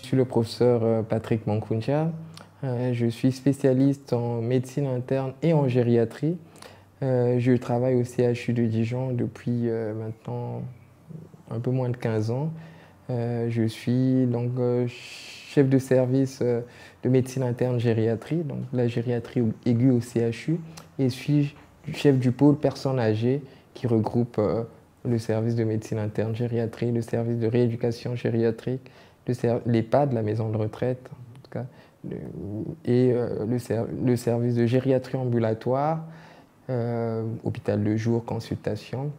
Je suis le professeur Patrick Mankunja. Je suis spécialiste en médecine interne et en gériatrie. Je travaille au CHU de Dijon depuis maintenant un peu moins de 15 ans. Je suis donc chef de service de médecine interne gériatrie, donc la gériatrie aiguë au CHU, et suis chef du pôle personnes âgées qui regroupe le service de médecine interne gériatrie, le service de rééducation gériatrique, l'EHPAD, la maison de retraite, en tout cas, et le service de gériatrie ambulatoire, hôpital de jour, consultation,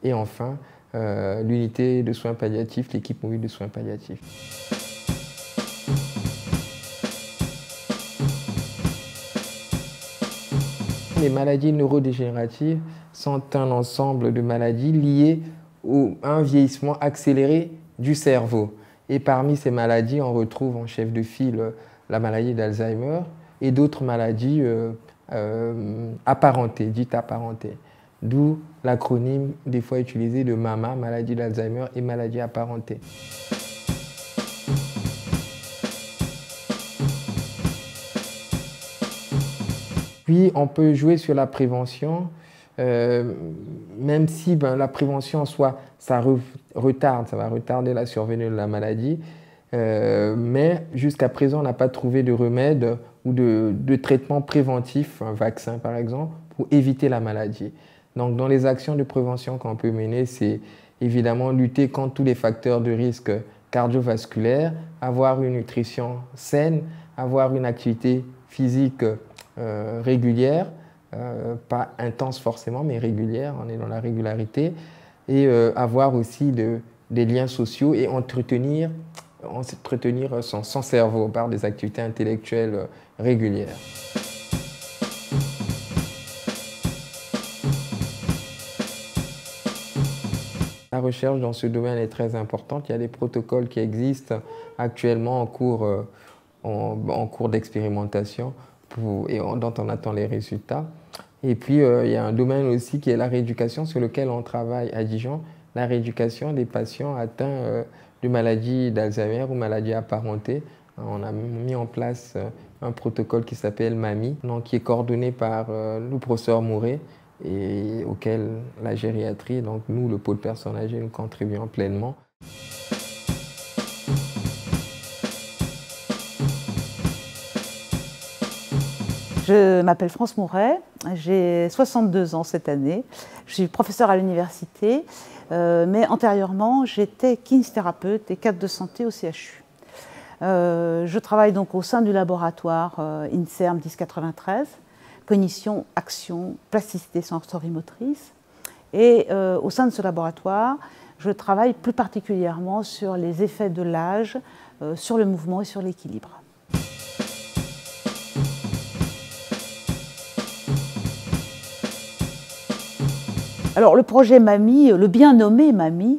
et enfin l'unité de soins palliatifs, l'équipe mobile de soins palliatifs. Les maladies neurodégénératives sont un ensemble de maladies liées à un vieillissement accéléré du cerveau. Et parmi ces maladies, on retrouve en chef de file la maladie d'Alzheimer et d'autres maladies apparentées, dites apparentées. D'où l'acronyme des fois utilisé de MAMA, maladie d'Alzheimer et maladie apparentée. Puis on peut jouer sur la prévention, même si la prévention en soi, ça retarde, ça va retarder la survenue de la maladie, mais jusqu'à présent on n'a pas trouvé de remède ou de traitement préventif, un vaccin par exemple, pour éviter la maladie. Donc dans les actions de prévention qu'on peut mener, c'est évidemment lutter contre tous les facteurs de risque cardiovasculaire, avoir une nutrition saine, avoir une activité physique régulière, pas intense forcément, mais régulière, on est dans la régularité, et avoir aussi des liens sociaux et entretenir son cerveau par des activités intellectuelles régulières. La recherche dans ce domaine est très importante. Il y a des protocoles qui existent actuellement en cours d'expérimentation et dont on attend les résultats. Et puis, il y a un domaine aussi qui est la rééducation sur lequel on travaille à Dijon, la rééducation des patients atteints de maladies d'Alzheimer ou maladies apparentées. On a mis en place un protocole qui s'appelle MAMI, donc qui est coordonné par le professeur Mouret et auquel la gériatrie, donc nous, le pôle personnes âgées, nous contribuons pleinement. Je m'appelle France Mouret, j'ai 62 ans cette année. Je suis professeure à l'université, mais antérieurement, j'étais kinésithérapeute et cadre de santé au CHU. Je travaille donc au sein du laboratoire INSERM 1093, cognition, action, plasticité sensorimotrice. Et au sein de ce laboratoire, je travaille plus particulièrement sur les effets de l'âge, sur le mouvement et sur l'équilibre. Alors le projet MAMI, le bien nommé MAMI,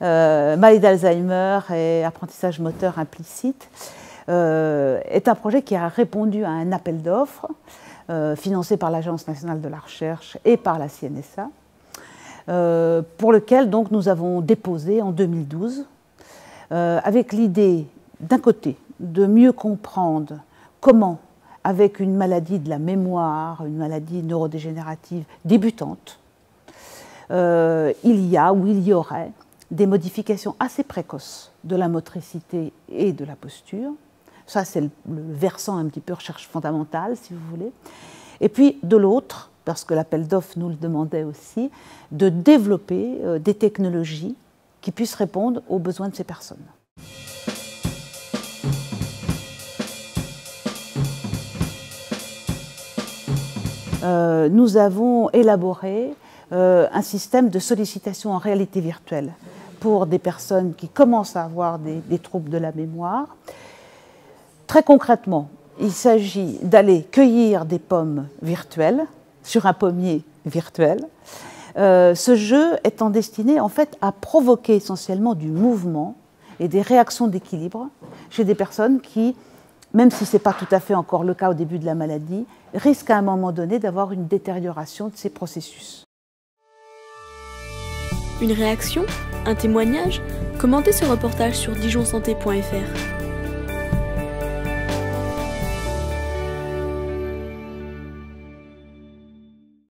maladie d'Alzheimer et apprentissage moteur implicite, est un projet qui a répondu à un appel d'offres financé par l'Agence nationale de la recherche et par la CNSA, pour lequel donc, nous avons déposé en 2012, avec l'idée d'un côté de mieux comprendre comment, avec une maladie de la mémoire, une maladie neurodégénérative débutante, il y aurait des modifications assez précoces de la motricité et de la posture. Ça, c'est le versant un petit peu recherche fondamentale, si vous voulez. Et puis, de l'autre, parce que l'appel d'offres nous le demandait aussi, de développer des technologies qui puissent répondre aux besoins de ces personnes. Nous avons élaboré un système de sollicitation en réalité virtuelle pour des personnes qui commencent à avoir des troubles de la mémoire. Très concrètement, il s'agit d'aller cueillir des pommes virtuelles sur un pommier virtuel. Ce jeu étant destiné en fait à provoquer essentiellement du mouvement et des réactions d'équilibre chez des personnes qui, même si ce n'est pas tout à fait encore le cas au début de la maladie, risquent à un moment donné d'avoir une détérioration de ces processus. Une réaction? Un témoignage? Commentez ce reportage sur dijonsanté.fr.